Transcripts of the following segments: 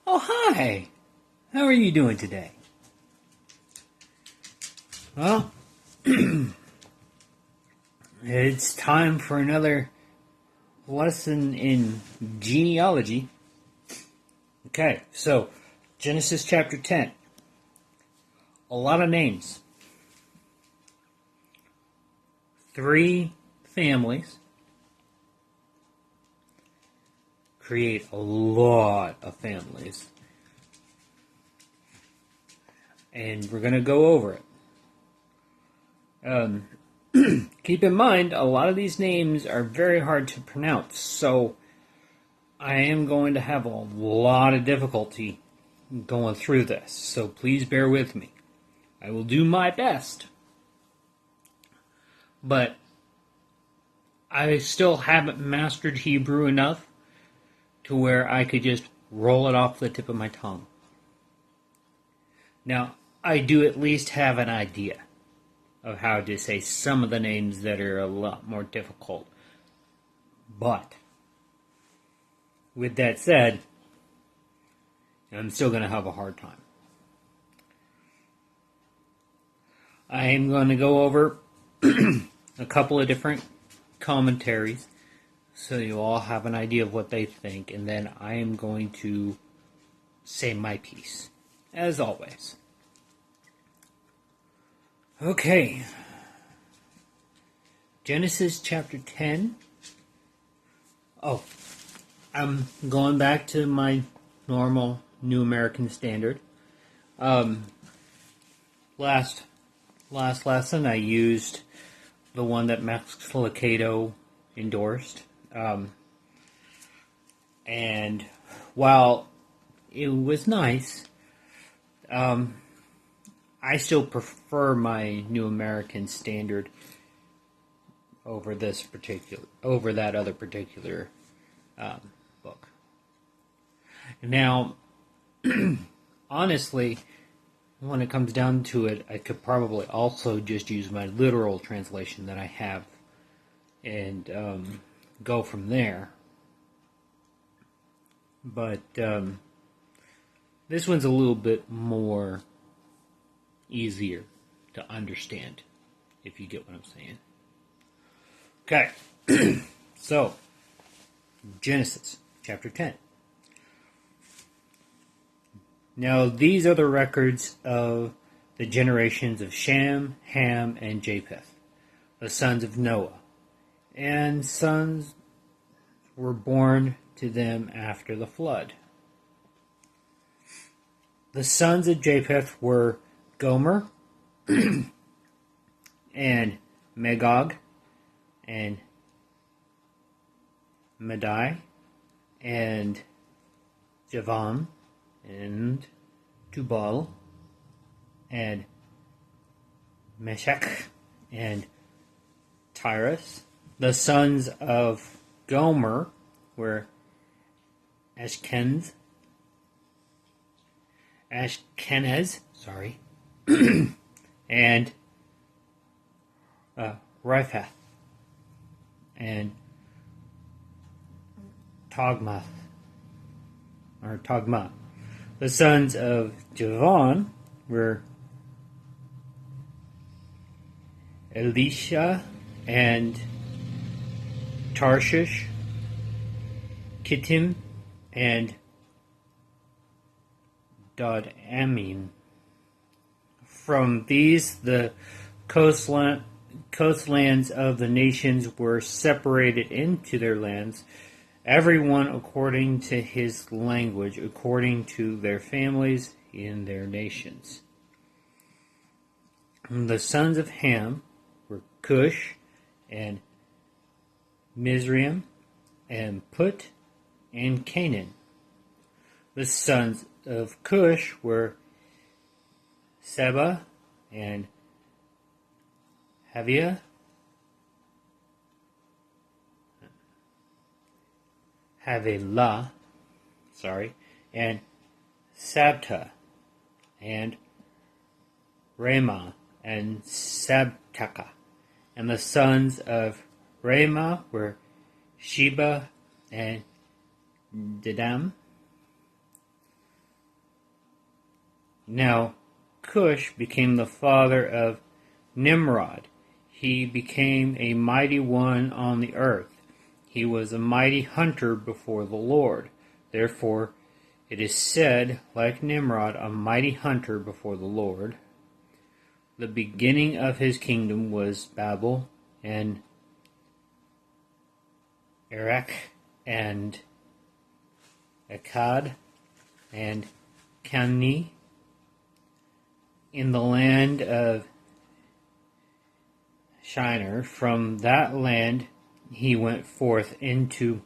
Oh, hi! How are you doing today? Well, it's time for another lesson in genealogy. Okay, so Genesis chapter 10. A lot of names. 3 families create a lot of families. And we're going to go over it. Keep in mind, a lot of these names are very hard to pronounce, so I am going to have a lot of difficulty going through this, so please bear with me. I will do my best, but I still haven't mastered Hebrew enough to where I could just roll it off the tip of my tongue. Now, I do at least have an idea of how to say some of the names that are a lot more difficult. But, with that said, I'm still going to have a hard time. I am going to go over a couple of different commentaries so you all have an idea of what they think, and then I am going to say my piece, as always. Okay. Genesis chapter 10. Oh, I'm going back to my normal New American Standard. Last lesson I used the one that Max Lucado endorsed. And while it was nice, I still prefer my New American Standard over that other particular book. Now, honestly, when it comes down to it, I could probably also just use my literal translation that I have and go from there. But this one's a little bit more easier to understand, if you get what I'm saying. Okay, so Genesis chapter 10. Now these are the records of the generations of Shem, Ham, and Japheth, the sons of Noah, and sons were born to them after the flood. The sons of Japheth were Gomer, and Magog, and Madai, and Javan, and Tubal, and Meshach, and Tyrus. The sons of Gomer were Ashkenaz, and Riphath, and Togma. The sons of Javan were Elisha and Tarshish, Kittim, and Dod-Amim. From these, the coastlands of the nations were separated into their lands, everyone according to his language, according to their families in their nations. The sons of Ham were Cush, and Mizraim, and Put, and Canaan. The sons of Cush were Seba, and Havilah, and Sabta, and Ramah, and Sabtaka. And the sons of Ramah were Sheba and Dedam. Now Cush became the father of Nimrod. He became a mighty one on the earth. He was a mighty hunter before the Lord. Therefore, it is said, like Nimrod, a mighty hunter before the Lord. The beginning of his kingdom was Babel and Erech and Akkad and Calneh in the land of Shinar. From that land he went forth into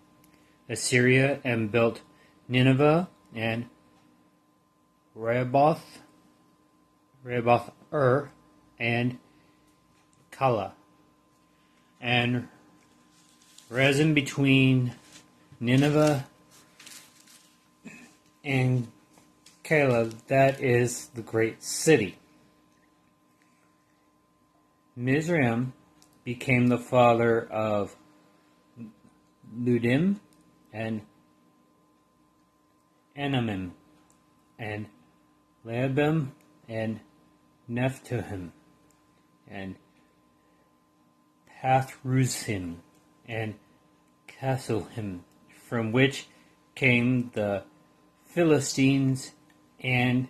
Assyria and built Nineveh and Rehoboth and Calah, and Rezin between Nineveh and Calah, that is the great city. Mizraim became the father of Ludim and Anamim and Lehabim and Nephtuhim and Pathruzim and Casluhim, from which came the Philistines and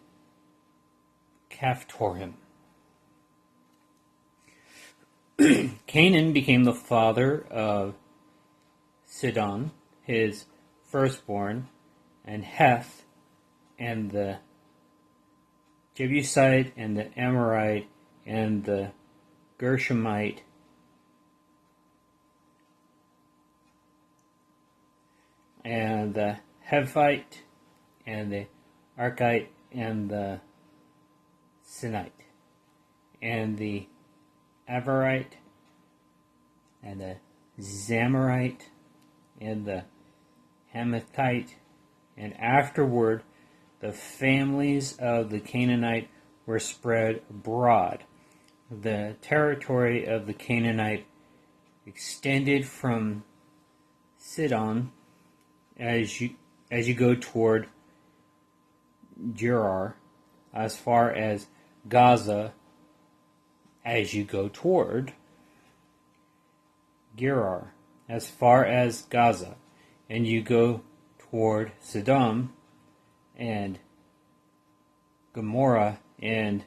Caphtorim. Canaan became the father of Sidon, his firstborn, and Heth, and the Jebusite, and the Amorite, and the Gershomite, and the Hevite, and the Archite, and the Sinite, and the Avarite, and the Zamorite, and the Hamathite, and afterward the families of the Canaanite were spread abroad. The territory of the Canaanite extended from Sidon as you go toward Gerar, as far as Gaza as you go toward Gerar, as far as Gaza, and you go toward Sodom and Gomorrah and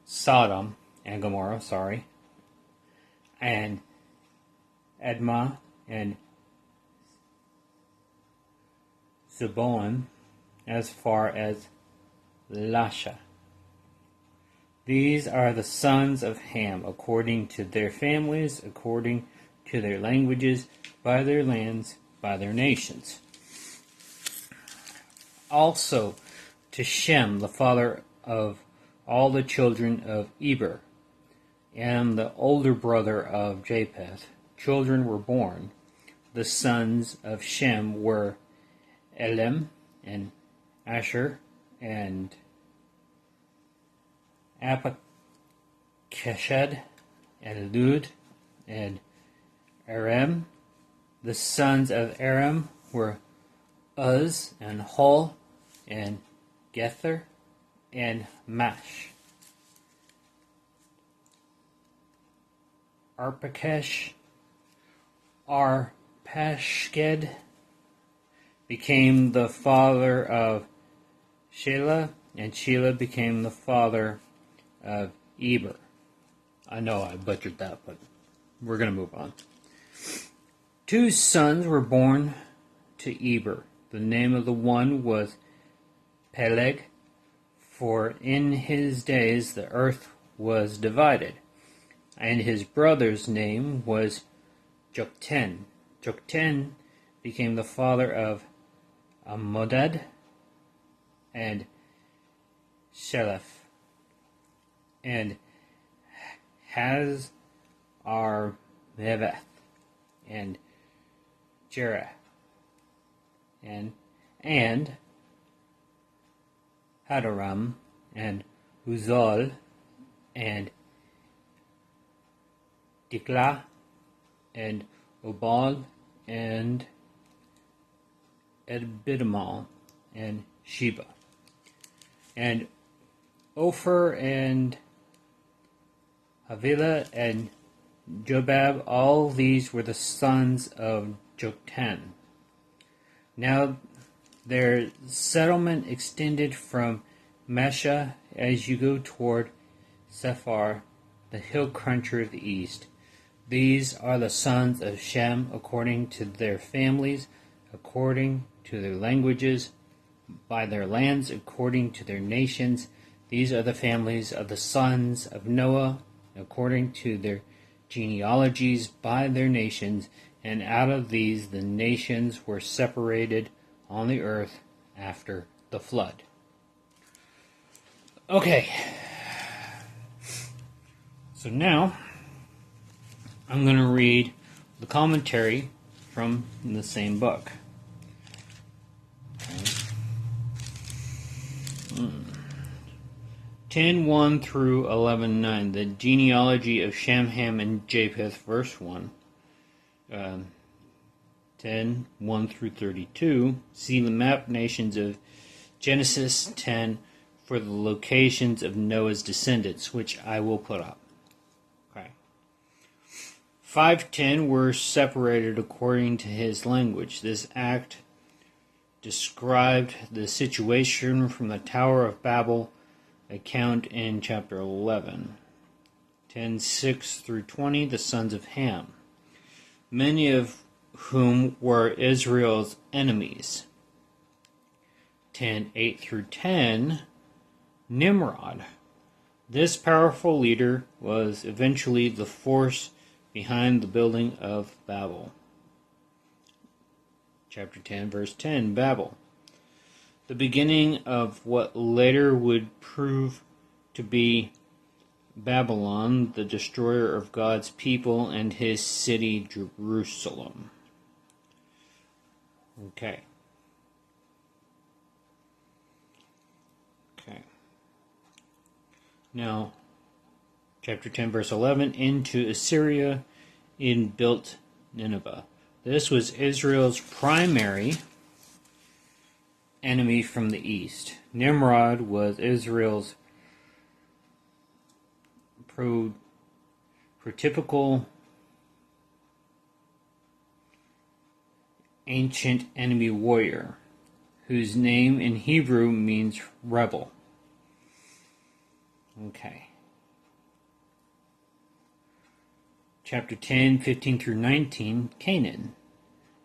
Sodom and Gomorrah, and Admah and Zeboim, as far as Lasha. These are the sons of Ham, according to their families, according to their languages, by their lands, by their nations. Also to Shem, the father of all the children of Eber, and the older brother of Japheth, children were born. The sons of Shem were Elam, and Asher, and Apakeshad, and Lud, and Aram. The sons of Aram were Uz, and Hul, and Gether, and Mash. Arpachshad became the father of Shelah, and Shelah became the father of Eber. I know I butchered that, but we're going to move on. 2 sons were born to Eber. The name of the one was Peleg, for in his days the earth was divided. And his brother's name was Joktan. Joktan became the father of Amodad and Sheleph and Hazarmaveth and Jerah and Hadaram and Uzal and Diklah and Obal and Edbidamal, and Sheba. And Ophir and Havilah and Jobab, all these were the sons of Joktan. Now their settlement extended from Mesha as you go toward Sephar, the hill country of the east. These are the sons of Shem according to their families, according to their languages, by their lands, according to their nations. These are the families of the sons of Noah, according to their genealogies, by their nations, and out of these the nations were separated on the earth after the flood. Okay, so now I'm going to read the commentary from the same book. 10:1 through 11:9, the genealogy of Shem, Ham, and Japheth, verse 1. 10:1 through 32, see the map nations of Genesis 10 for the locations of Noah's descendants, which I will put up. Okay. 5:10 were separated according to his language. This act described the situation from the Tower of Babel account in chapter 11. 10:6 through 20, the sons of Ham, many of whom were Israel's enemies. 10:8 through 10, Nimrod. This powerful leader was eventually the force behind the building of Babel. Chapter 10, verse 10, Babel. The beginning of what later would prove to be Babylon, the destroyer of God's people and his city, Jerusalem. Okay. Now, chapter 10, verse 11, into Assyria in built Nineveh. This was Israel's primary enemy from the east. Nimrod was Israel's prototypical ancient enemy warrior, whose name in Hebrew means rebel. Okay. Chapter 10, 15 through 19, Canaan.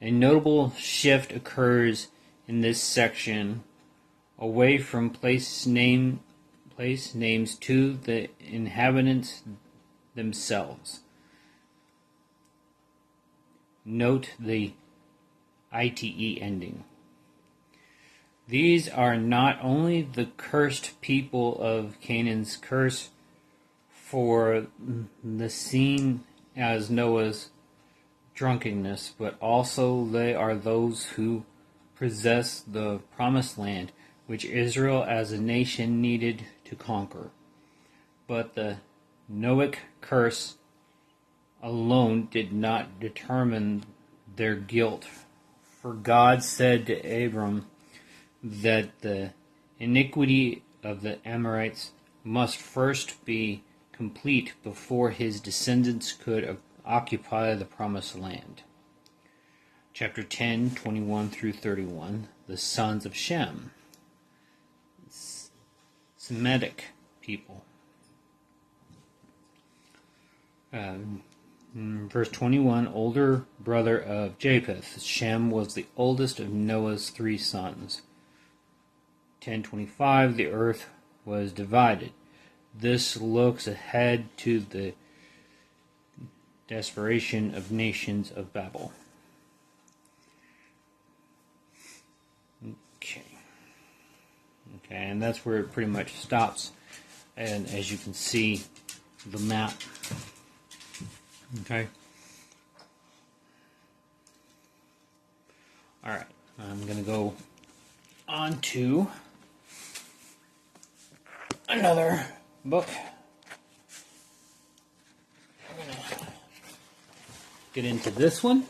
A notable shift occurs in this section away from place names to the inhabitants themselves. Note the ITE ending. These are not only the cursed people of Canaan's curse for the scene as Noah's drunkenness, but also they are those who possess the promised land, which Israel as a nation needed to conquer. But the Noahic curse alone did not determine their guilt, for God said to Abram that the iniquity of the Amorites must first be complete before his descendants could occupy the promised land. Chapter 10, 21 through 31, the sons of Shem, Semitic people. Verse 21, older brother of Japheth. Shem was the oldest of Noah's 3 sons. 10:25, the earth was divided. This looks ahead to the desperation of nations of Babel. Okay, and that's where it pretty much stops. And as you can see, the map. Okay. All right, I'm going to go on to another book. I'm going to get into this one.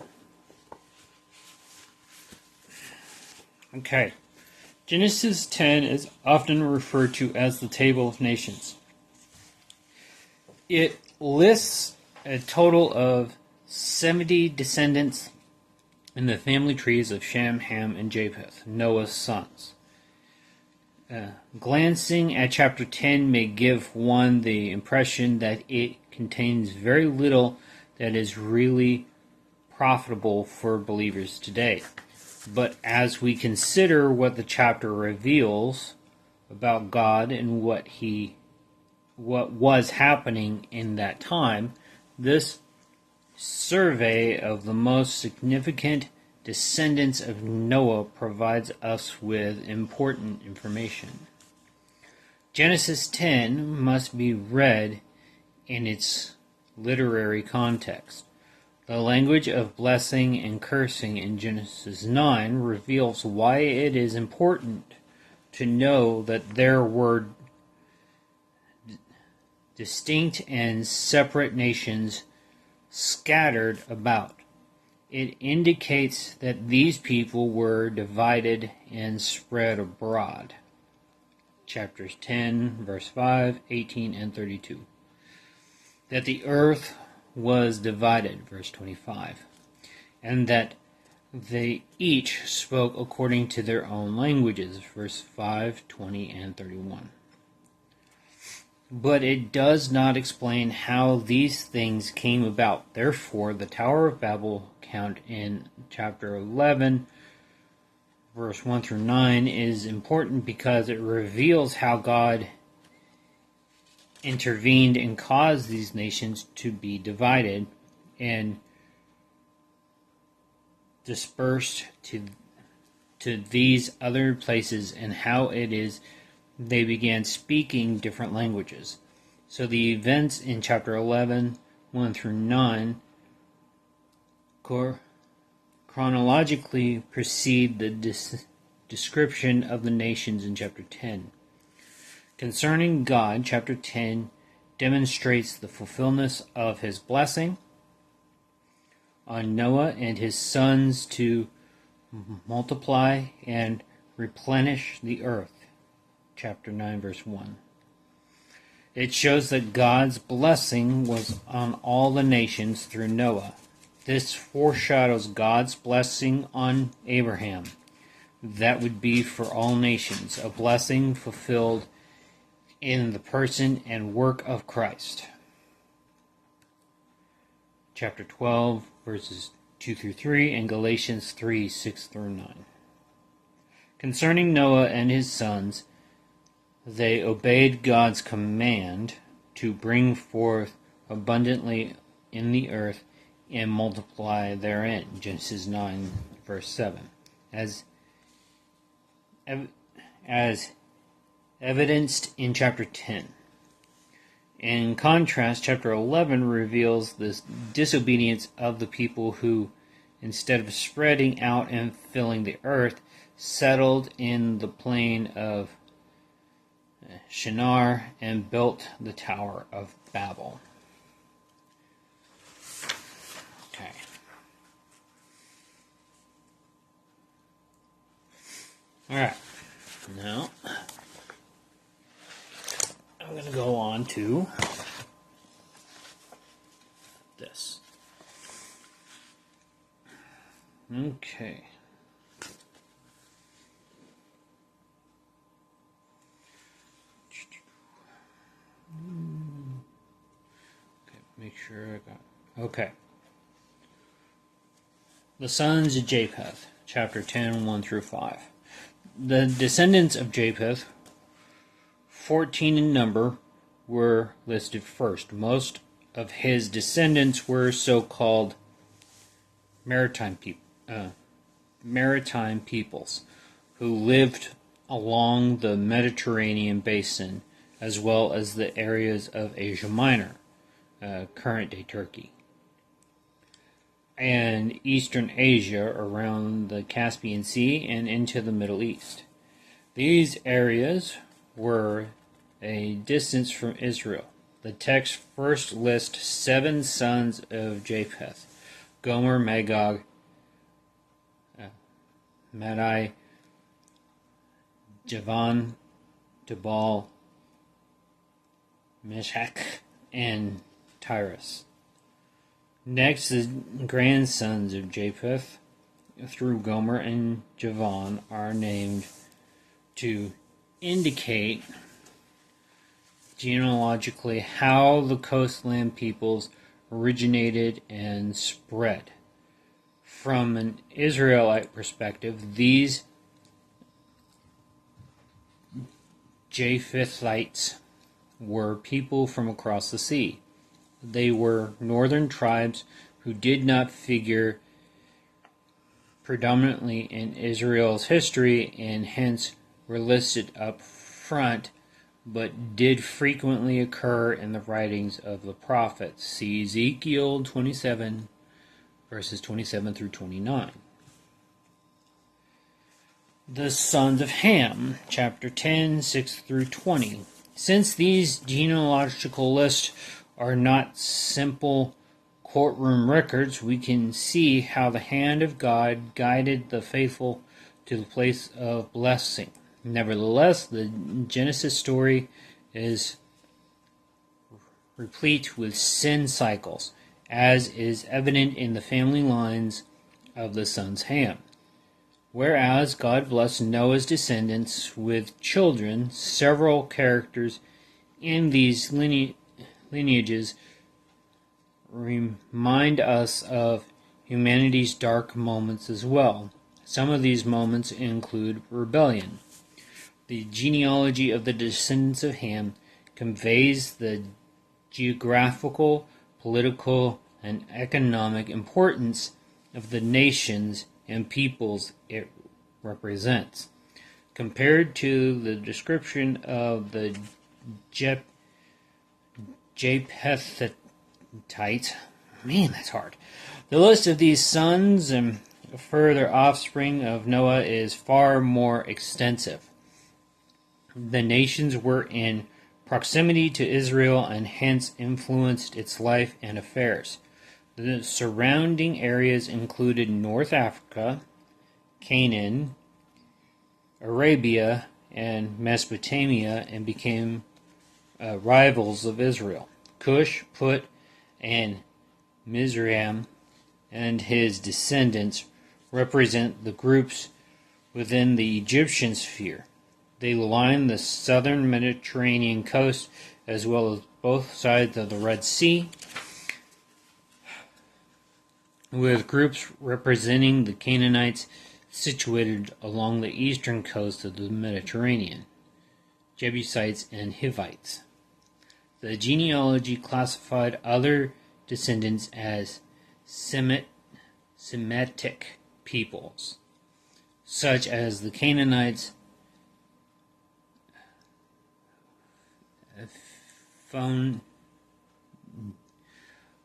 Okay. Genesis 10 is often referred to as the Table of Nations. It lists a total of 70 descendants in the family trees of Shem, Ham, and Japheth, Noah's sons. Glancing at chapter 10 may give one the impression that it contains very little that is really profitable for believers today. But as we consider what the chapter reveals about God and what was happening in that time, this survey of the most significant descendants of Noah provides us with important information. Genesis 10 must be read in its literary context. The language of blessing and cursing in Genesis 9 reveals why it is important to know that there were distinct and separate nations scattered about. It indicates that these people were divided and spread abroad. Chapters 10, verse 5, 18, and 32. That the earth was divided, verse 25, and that they each spoke according to their own languages, verse 5, 20, and 31. But it does not explain how these things came about. Therefore, the Tower of Babel account in chapter 11, verse 1 through 9, is important because it reveals how God intervened and caused these nations to be divided and dispersed to these other places, and how it is they began speaking different languages. So the events in chapter 11, 1 through 9, chronologically precede the description of the nations in chapter 10. Concerning God, chapter 10 demonstrates the fulfillment of his blessing on Noah and his sons to multiply and replenish the earth. Chapter 9, verse 1. It shows that God's blessing was on all the nations through Noah. This foreshadows God's blessing on Abraham. That would be for all nations, a blessing fulfilled in the person and work of Christ. Chapter 12, verses 2 through 3, and Galatians 3, 6 through 9. Concerning Noah and his sons, they obeyed God's command to bring forth abundantly in the earth and multiply therein. Genesis 9, verse 7. As evidenced in chapter 10. In contrast, chapter 11 reveals the disobedience of the people who, instead of spreading out and filling the earth, settled in the plain of Shinar and built the Tower of Babel. Okay. Alright. Now, I'm going to go on to this. Okay. Make sure I got... Okay. The sons of Japheth, chapter 10, 1 through 5. The descendants of Japheth, 14 in number, were listed first. Most of his descendants were so-called maritime peoples who lived along the Mediterranean basin, as well as the areas of Asia Minor, current-day Turkey, and Eastern Asia around the Caspian Sea and into the Middle East. These areas were a distance from Israel. The text first lists 7 sons of Japheth: Gomer, Magog, Madai, Javan, Tubal, Meshach, and Tyrus. Next, the grandsons of Japheth, through Gomer and Javan, are named to indicate genealogically how the coastland peoples originated and spread. From an Israelite perspective, these Japhethites were people from across the sea. They were northern tribes who did not figure predominantly in Israel's history and hence were listed up front, but did frequently occur in the writings of the prophets. See Ezekiel 27, verses 27 through 29. The sons of Ham, chapter 10, 6 through 20. Since these genealogical lists are not simple courtroom records, we can see how the hand of God guided the faithful to the place of blessing. Nevertheless, the Genesis story is replete with sin cycles, as is evident in the family lines of the sons Ham. Whereas God blessed Noah's descendants with children, several characters in these lineages remind us of humanity's dark moments as well. Some of these moments include rebellion. The genealogy of the descendants of Ham conveys the geographical, political, and economic importance of the nations and peoples it represents. Compared to the description of the Japhethites, man, that's hard. The list of these sons and further offspring of Noah is far more extensive. The nations were in proximity to Israel and hence influenced its life and affairs. The surrounding areas included North Africa, Canaan, Arabia, and Mesopotamia, and became rivals of Israel. Cush, Put, and Mizraim and his descendants represent the groups within the Egyptian sphere. They line the southern Mediterranean coast as well as both sides of the Red Sea, with groups representing the Canaanites situated along the eastern coast of the Mediterranean, Jebusites and Hivites. The genealogy classified other descendants as Semitic peoples, such as the Canaanites,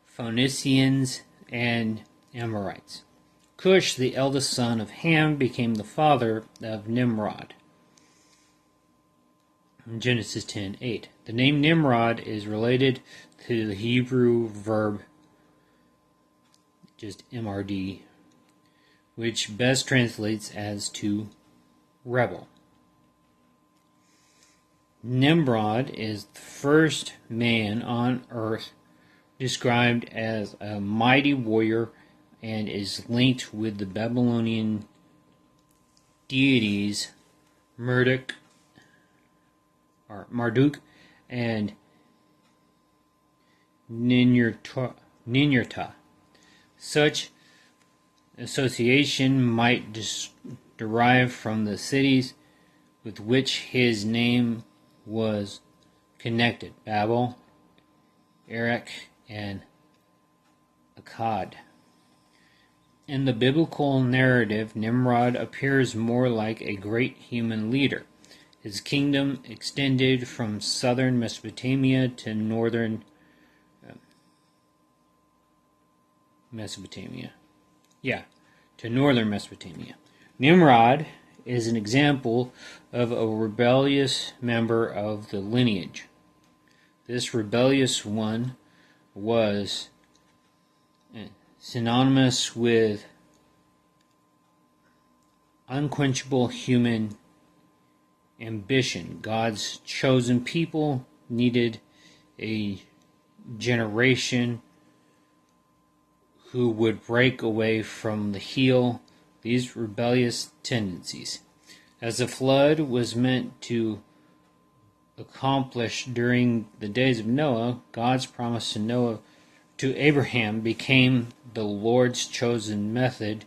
Phoenicians, and Amorites. Cush, the eldest son of Ham, became the father of Nimrod. Genesis 10:8. The name Nimrod is related to the Hebrew verb just MRD, which best translates as to rebel. Nimrod is the first man on earth described as a mighty warrior and is linked with the Babylonian deities Marduk and Ninurta. Such association might derive from the cities with which his name was connected: Babel, Erech, and Akkad. In the biblical narrative, Nimrod appears more like a great human leader. His kingdom extended from southern Mesopotamia to northern Mesopotamia. Nimrod is an example of a rebellious member of the lineage. This rebellious one was synonymous with unquenchable human ambition. God's chosen people needed a generation who would break away from the heel these rebellious tendencies. As the flood was meant to accomplish during the days of Noah, God's promise to Abraham became the Lord's chosen method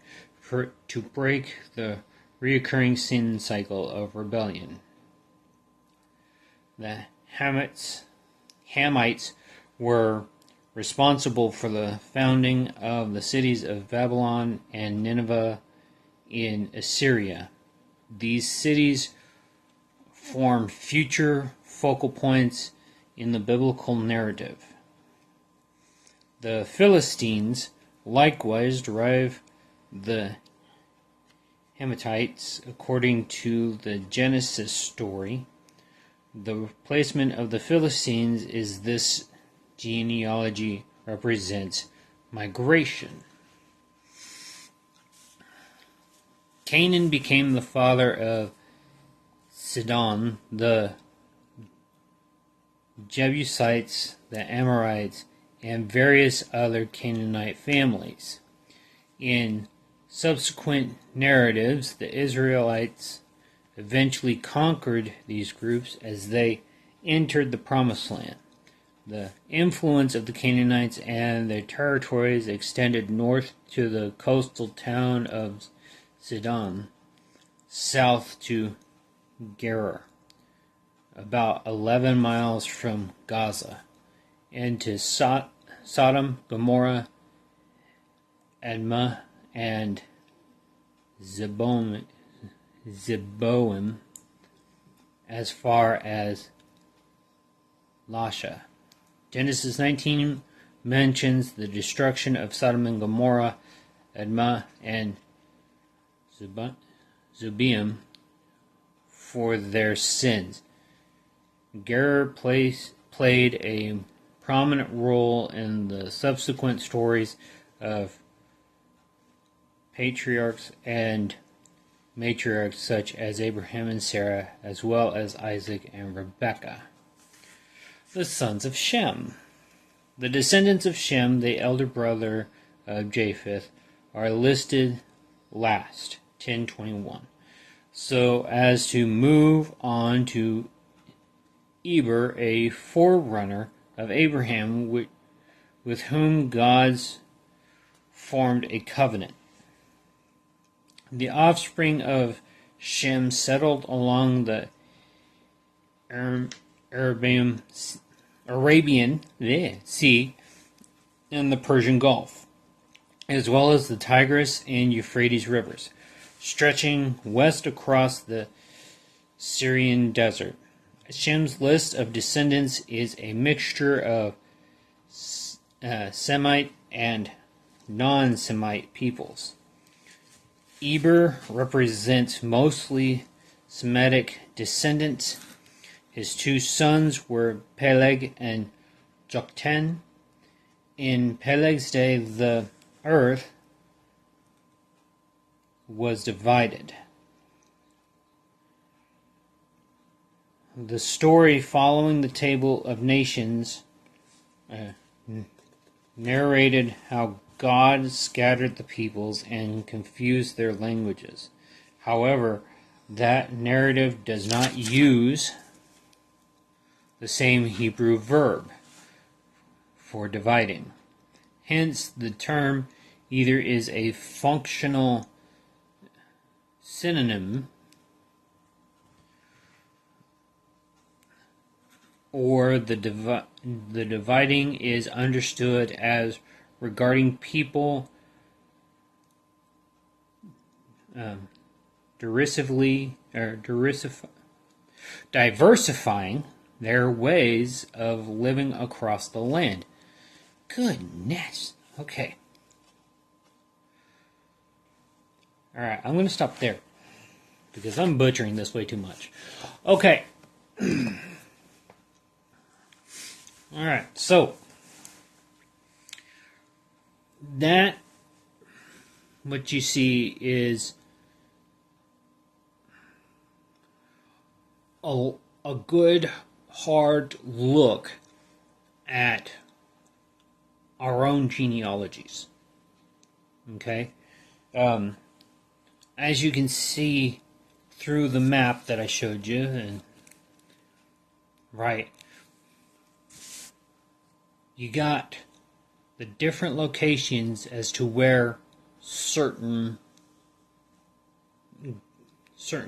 to break the reoccurring sin cycle of rebellion. The Hamites were responsible for the founding of the cities of Babylon and Nineveh in Assyria. These cities form future focal points in the biblical narrative. The Philistines likewise derive the Hamites according to the Genesis story. The placement of the Philistines is this genealogy represents migration. Canaan became the father of Sidon, the Jebusites, the Amorites, and various other Canaanite families. In subsequent narratives, the Israelites eventually conquered these groups as they entered the Promised Land. The influence of the Canaanites and their territories extended north to the coastal town of Sidon, south to Gerar, about 11 miles from Gaza, and to Sodom, Gomorrah, Admah, and Zeboim, as far as Lasha. Genesis 19 mentions the destruction of Sodom and Gomorrah, Admah, and Zeboim for their sins. Gerar played a prominent role in the subsequent stories of patriarchs and matriarchs such as Abraham and Sarah, as well as Isaac and Rebekah. The sons of Shem. The descendants of Shem, the elder brother of Japheth, are listed last, 10:21, so as to move on to Eber, a forerunner of Abraham, with whom God's formed a covenant. The offspring of Shem settled along the Arabian Sea and the Persian Gulf, as well as the Tigris and Euphrates rivers, stretching west across the Syrian desert. Shem's list of descendants is a mixture of Semite and non-Semite peoples. Eber represents mostly Semitic descendants. His two sons were Peleg and Joktan. In Peleg's day, the earth was divided. The story following the Table of Nations narrated how God scattered the peoples and confused their languages. However, that narrative does not use the same Hebrew verb for dividing. Hence, the term either is a functional synonym or the dividing is understood as regarding people diversifying their ways of living across the land. Goodness. Okay. Alright, I'm going to stop there because I'm butchering this way too much. Okay. Alright, so that what you see is a, a good hard look at our own genealogies. Okay? As you can see through the map that I showed you, and right, you got the different locations as to where certain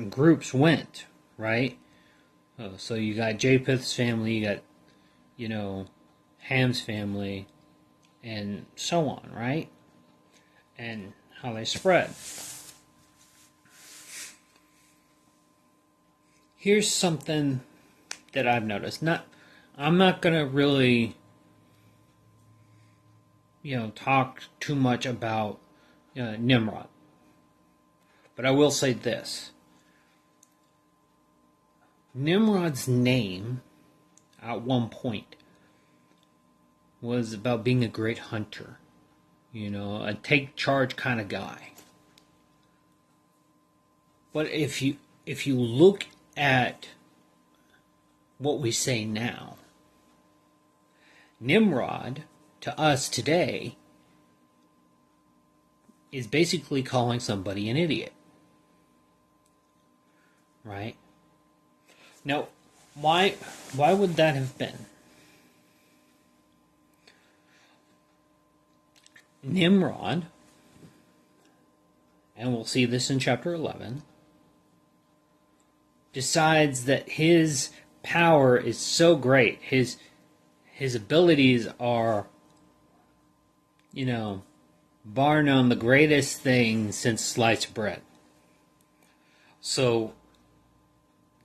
groups went, right? So you got Japheth's family, you got, Ham's family, and so on, right? And how they spread. Here's something that I've noticed. I'm not gonna really, talk too much about Nimrod, but I will say this: Nimrod's name, at one point, was about being a great hunter, a take charge kind of guy. But if you look at what we say now, Nimrod, to us today, is basically calling somebody an idiot. Right? Now, why would that have been? Nimrod, and we'll see this in chapter 11, decides that his power is so great, his abilities are, bar none, the greatest thing since sliced bread. So,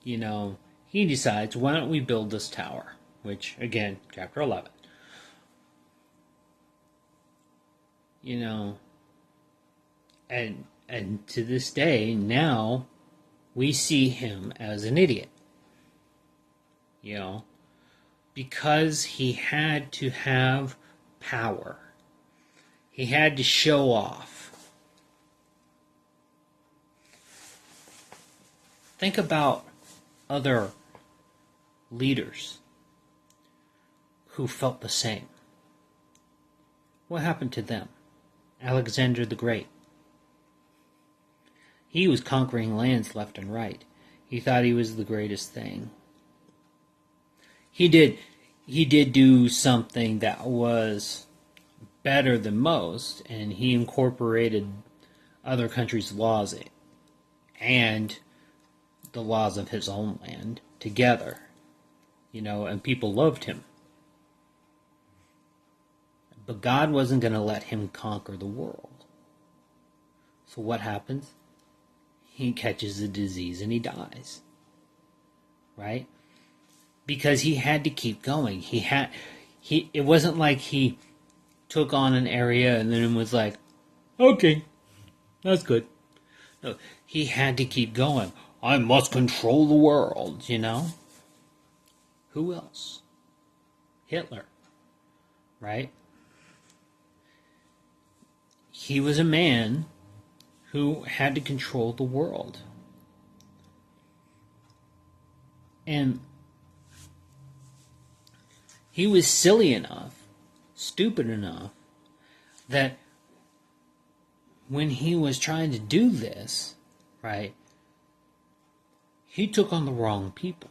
he decides, why don't we build this tower? Which, again, chapter 11. And to this day, now, we see him as an idiot. Because he had to have power. He had to show off. Think about other leaders who felt the same. What happened to them? Alexander the Great. He was conquering lands left and right. He thought he was the greatest thing. He did do something that was better than most, and he incorporated other countries' laws and the laws of his own land together, and people loved him. But God wasn't going to let him conquer the world. So what happens? He catches a disease and he dies. Right? Because he had to keep going. It wasn't like he took on an area and then was like, okay, that's good. No, he had to keep going. I must control the world, Who else? Hitler. Right? He was a man who had to control the world. And he was silly enough, stupid enough, that when he was trying to do this, right, he took on the wrong people.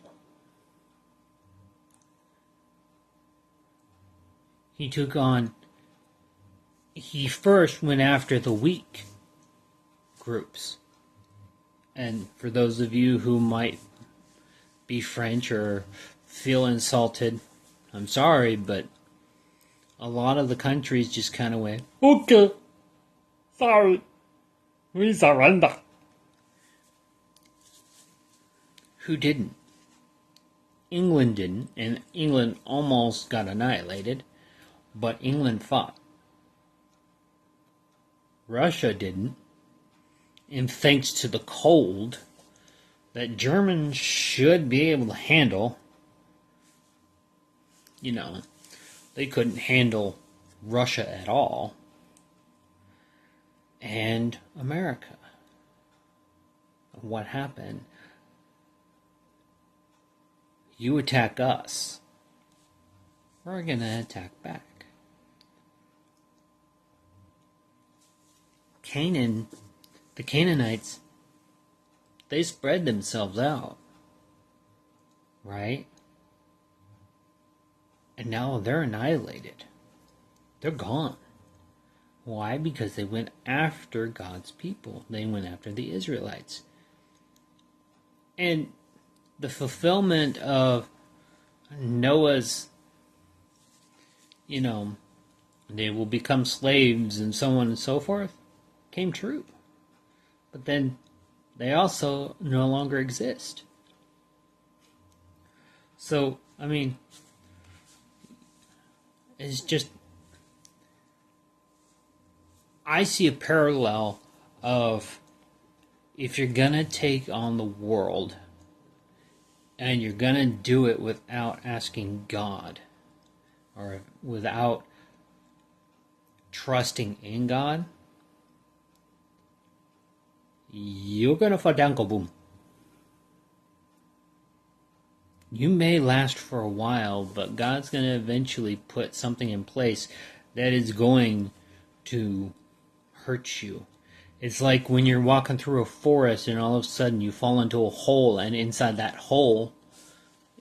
He first went after the weak groups. And for those of you who might be French or feel insulted, I'm sorry, but a lot of the countries just kind of went, okay, sorry, we surrender. Who didn't? England didn't, and England almost got annihilated, but England fought. Russia didn't, and thanks to the cold that Germans should be able to handle, they couldn't handle Russia at all, and America. What happened? You attack us, we're going to attack back. Canaan, the Canaanites, they spread themselves out, right? And now they're annihilated. They're gone. Why? Because they went after God's people. They went after the Israelites. And the fulfillment of Noah's, they will become slaves and so on and so forth, came true. But then they also no longer exist. So, it's just, I see a parallel of, if you're going to take on the world and you're going to do it without asking God or without trusting in God, you're going to fall down, kaboom. You may last for a while, but God's going to eventually put something in place that is going to hurt you. It's like when you're walking through a forest and all of a sudden you fall into a hole, and inside that hole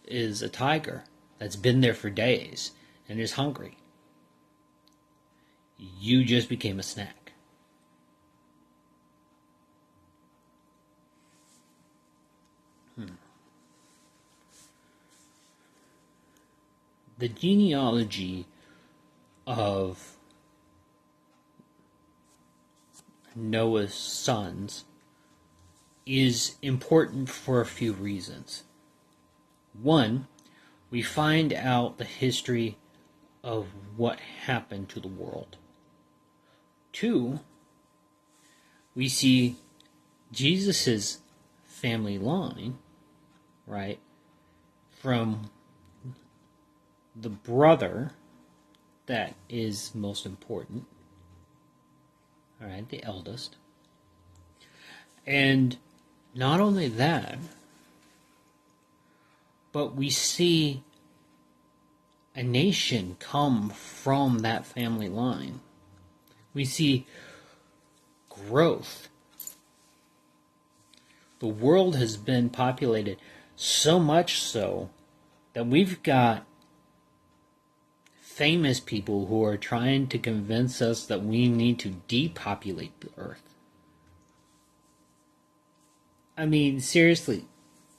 is a tiger that's been there for days and is hungry. You just became a snack. The genealogy of Noah's sons is important for a few reasons. One, we find out the history of what happened to the world. Two, we see Jesus' family line, right, from the brother that is most important, all right, the eldest. And not only that, but we see a nation come from that family line. We see growth. The world has been populated so much so that we've got famous people who are trying to convince us that we need to depopulate the earth. Seriously,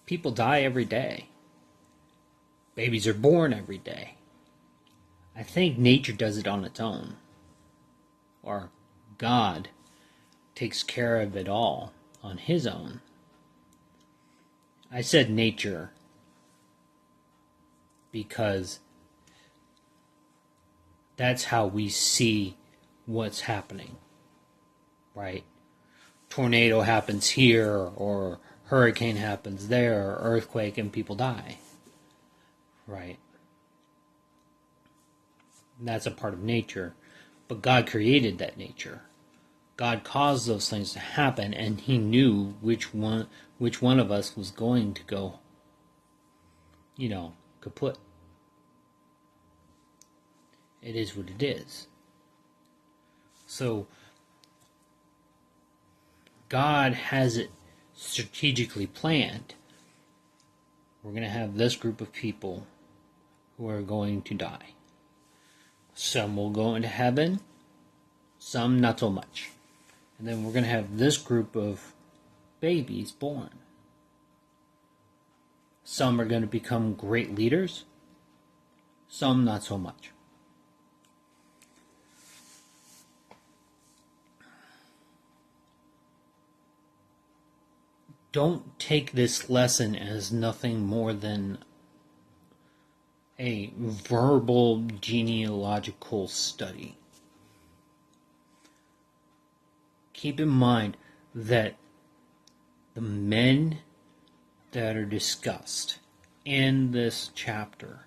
people die every day. Babies are born every day. I think nature does it on its own. Or God takes care of it all on his own. I said nature because that's how we see what's happening, right? Tornado happens here, or hurricane happens there, or earthquake, and people die, right? And that's a part of nature. But God created that nature. God caused those things to happen, and he knew which one of us was going to go, kaput. It is what it is. So, God has it strategically planned. We're going to have this group of people who are going to die. Some will go into heaven, some not so much. And then we're going to have this group of babies born. Some are going to become great leaders, some not so much. Don't take this lesson as nothing more than a verbal genealogical study. Keep in mind that the men that are discussed in this chapter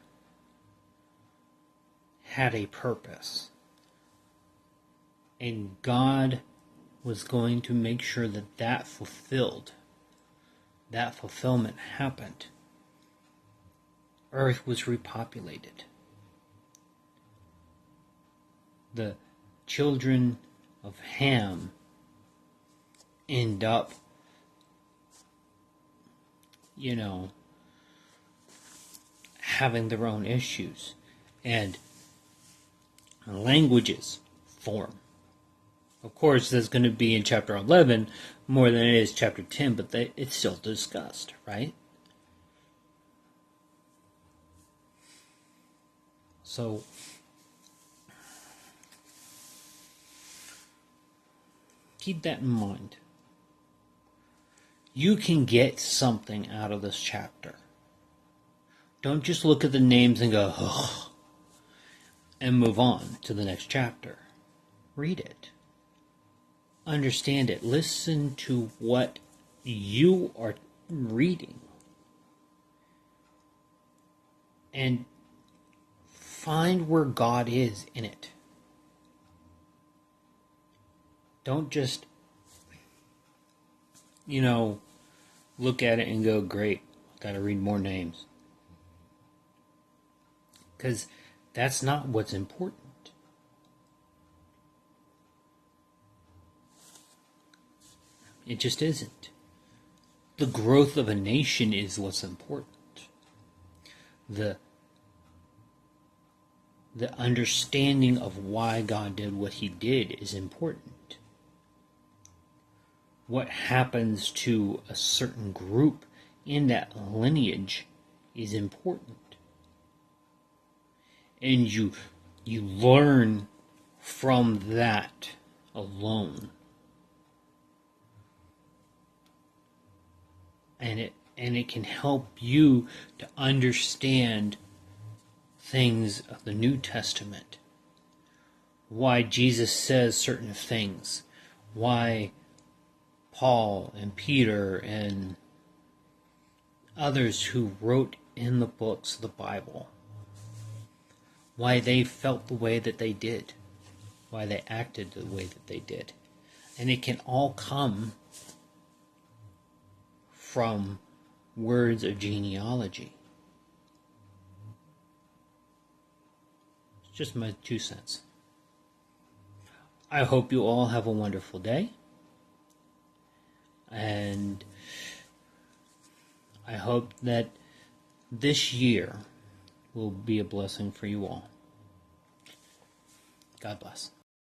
had a purpose. And God was going to make sure that fulfillment happened. earth was repopulated. The children of Ham end up, having their own issues, and languages form. Of course, that's going to be in chapter 11 more than it is chapter 10, but it's still discussed, right? So, keep that in mind. You can get something out of this chapter. Don't just look at the names and go, ugh, and move on to the next chapter. Read it. Understand it. Listen to what you are reading. And find where God is in it. Don't just, look at it and go, great, got to read more names. Because that's not what's important. It just isn't. The growth of a nation is what's important. The understanding of why God did what he did is important. What happens to a certain group in that lineage is important. And you learn from that alone. And it can help you to understand things of the New Testament. Why Jesus says certain things. Why Paul and Peter and others who wrote in the books of the Bible, why they felt the way that they did, why they acted the way that they did. And it can all come from words of genealogy. It's just my 2 cents. I hope you all have a wonderful day. And I hope that this year will be a blessing for you all. God bless.